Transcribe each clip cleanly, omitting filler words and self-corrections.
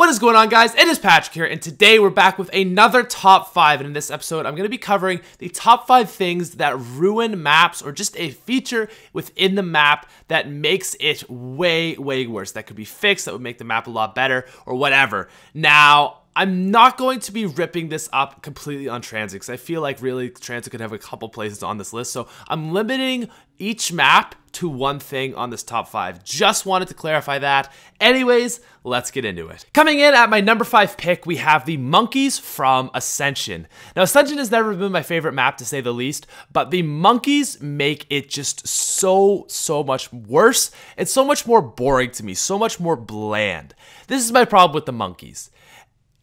What is going on, guys? It is Patrick here, and today we're back with another top 5, and in this episode I'm going to be covering the top 5 things that ruin maps, or just a feature within the map that makes it way worse, that could be fixed, that would make the map a lot better, or whatever. Now, I'm not going to be ripping this up completely on Transit, because I feel like really Transit could have a couple places on this list, so I'm limiting each map to one thing on this top 5. Just wanted to clarify that. Anyways, let's get into it. Coming in at my number 5 pick, we have the Monkeys from Ascension. Now, Ascension has never been my favorite map, to say the least, but the Monkeys make it just so much worse. It's so much more boring to me, so much more bland. This is my problem with the Monkeys.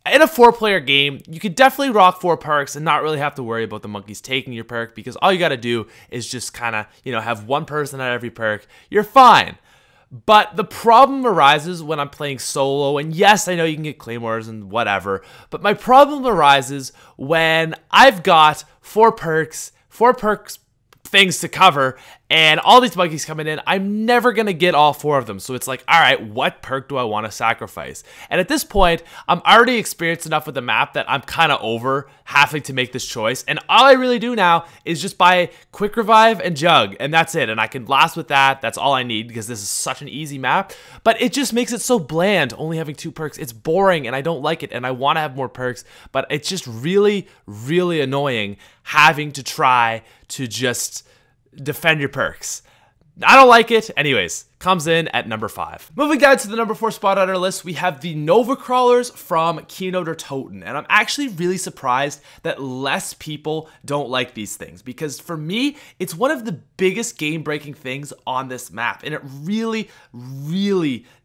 In a 4-player game, you could definitely rock 4 perks and not really have to worry about the monkeys taking your perk, because all you got to do is just kind of, have one person at every perk. You're fine. But the problem arises when I'm playing solo, and yes, I know you can get claymores and whatever, but my problem arises when I've got 4 perks things to cover, and all these monkeys coming in, I'm never gonna get all 4 of them. So it's like, all right, what perk do I want to sacrifice? And at this point, I'm already experienced enough with the map that I'm kind of over having to make this choice, and all I really do now is just buy Quick Revive and Jug, and that's it. And I can last with that. That's all I need, because this is such an easy map, but it just makes it so bland only having 2 perks. It's boring, and I don't like it, and I want to have more perks, but it's just really annoying having to try to just defend your perks. I don't like it. Anyways, comes in at number 5. Moving down to the number 4 spot on our list, we have the Nova Crawlers from Keynote or Toten. And I'm actually really surprised that less people don't like these things, because for me, it's one of the biggest game-breaking things on this map, and it really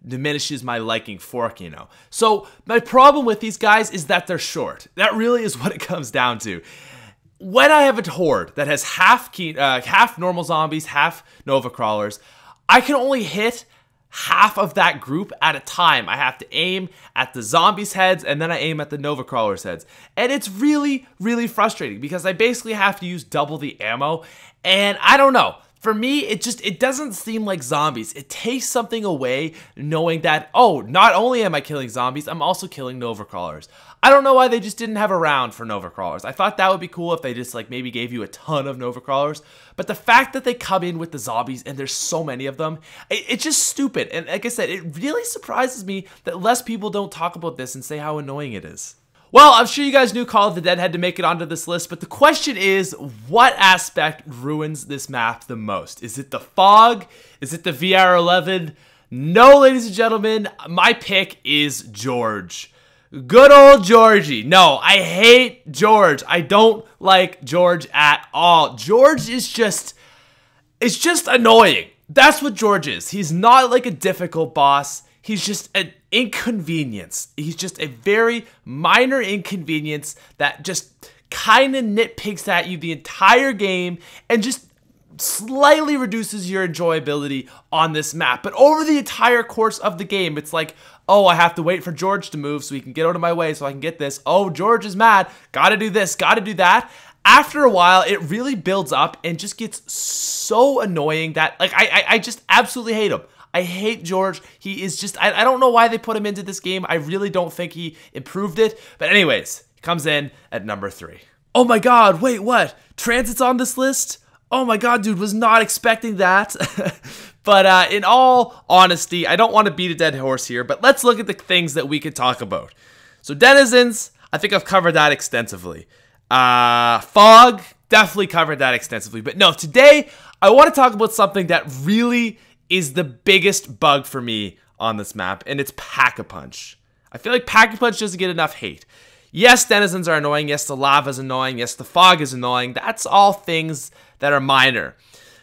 diminishes my liking for Keynote. So my problem with these guys is that they're short. That really is what it comes down to. When I have a horde that has half normal zombies, half Nova Crawlers, I can only hit half of that group at a time. I have to aim at the zombies' heads, and then I aim at the Nova Crawlers' heads. And it's really frustrating, because I basically have to use double the ammo, and I don't know. For me, it doesn't seem like zombies. It takes something away knowing that, oh, not only am I killing zombies, I'm also killing Nova Crawlers. I don't know why they just didn't have a round for Nova Crawlers. I thought that would be cool if they just maybe gave you a ton of Nova Crawlers. But the fact that they come in with the zombies and there's so many of them, it's just stupid. And like I said, it really surprises me that less people don't talk about this and say how annoying it is. Well, I'm sure you guys knew Call of the Dead had to make it onto this list, but the question is, what aspect ruins this map the most? Is it the fog? Is it the VR11? No, ladies and gentlemen, my pick is George. Good old Georgie. No, I hate George. I don't like George at all. George is just annoying. That's what George is. He's not like a difficult boss. He's just an inconvenience. He's just a very minor inconvenience that just kind of nitpicks at you the entire game and just slightly reduces your enjoyability on this map. But over the entire course of the game, it's like, oh, I have to wait for George to move so he can get out of my way so I can get this. Oh, George is mad. Gotta do this, gotta do that. After a while, it really builds up and just gets so annoying that I just absolutely hate him. I hate George. He is just, I don't know why they put him into this game. I really don't think he improved it. But anyways, he comes in at number 3. Oh my god, wait, what? Transit's on this list? Oh my god, dude, was not expecting that. But in all honesty, I don't want to beat a dead horse here, but let's look at the things that we could talk about. So Denizens, I think I've covered that extensively. Fog, definitely covered that extensively. But no, today, I want to talk about something that really is the biggest bug for me on this map, and it's Pack-a-Punch. I feel like Pack-a-Punch doesn't get enough hate. Yes, Denizens are annoying. Yes, the lava is annoying. Yes, the fog is annoying. That's all things that are minor.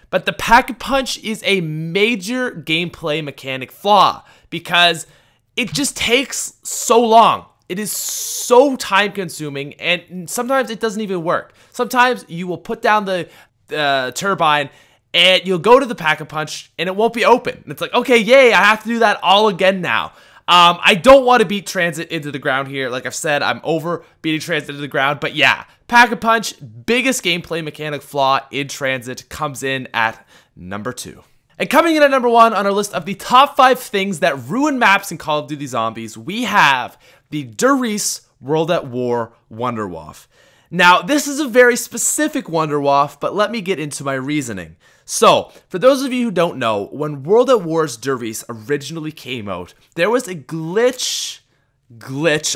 But the Pack-a-Punch is a major gameplay mechanic flaw, because it just takes so long. It is so time-consuming, and sometimes it doesn't even work. Sometimes you will put down the turbine, and you'll go to the Pack-a-Punch, and it won't be open. And it's like, okay, yay, I have to do that all again now. I don't want to beat Transit into the ground here. Like I've said, I'm over beating Transit into the ground. But yeah, Pack-a-Punch, biggest gameplay mechanic flaw in Transit, comes in at number 2. And coming in at number 1 on our list of the top 5 things that ruin maps in Call of Duty Zombies, we have the Der Riese World at War Wunderwaffe. Now, this is a very specific Wunderwaffe, but let me get into my reasoning. So, for those of you who don't know, when World at War's Der Riese originally came out, there was a glitch,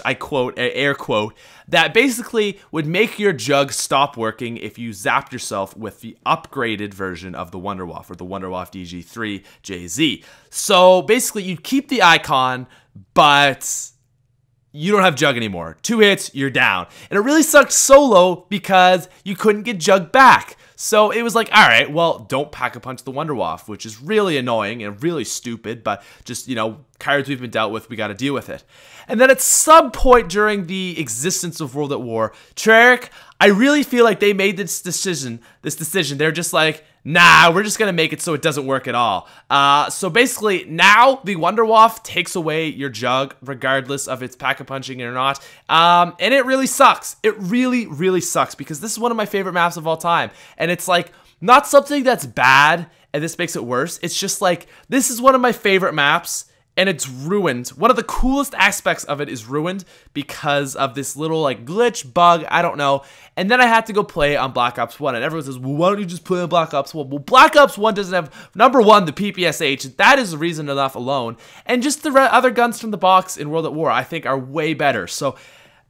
I quote, air quote, that basically would make your jug stop working if you zapped yourself with the upgraded version of the Wunderwaffe, or the Wunderwaffe DG3JZ. So basically, you'd keep the icon, but you don't have jug anymore. 2 hits, you're down. And it really sucked solo because you couldn't get jug back. So it was like, all right, well, don't pack-a-punch the Wunderwaffe, which is really annoying and really stupid, but just, you know, cards we've been dealt with, we got to deal with it. And then at some point during the existence of World at War, Treyarch, I really feel like they made this decision. They're just like, nah, we're just going to make it so it doesn't work at all. So basically, now the Wunderwaffe takes away your jug, regardless of its pack-a-punching or not. And it really sucks. It really, really sucks, because this is one of my favorite maps of all time. And it's like, not something that's bad, and this makes it worse. It's just like, this is one of my favorite maps, and it's ruined. One of the coolest aspects of it is ruined because of this little like glitch, bug, I don't know. And then I had to go play on Black Ops 1, and everyone says, well, why don't you just play on Black Ops 1? Well, Black Ops 1 doesn't have, number 1, the PPSH. That is reason enough alone. And just the other guns from the box in World at War, I think, are way better. So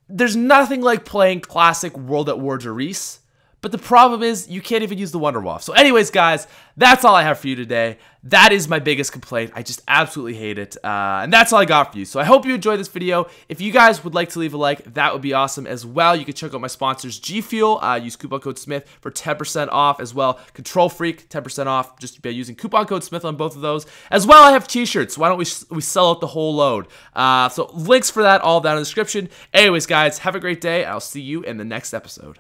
there's nothing like playing classic World at War Der Riese. But the problem is, you can't even use the Wunderwaffe. So anyways, guys, that's all I have for you today. That is my biggest complaint. I just absolutely hate it. And that's all I got for you. So I hope you enjoyed this video. If you guys would like to leave a like, that would be awesome as well. You can check out my sponsors, G Fuel. Use coupon code SMITH for 10% off as well. Control Freak, 10% off just by using coupon code SMITH on both of those. As well, I have t-shirts. Why don't we sell out the whole load? So links for that all down in the description. Anyways, guys, have a great day. I'll see you in the next episode.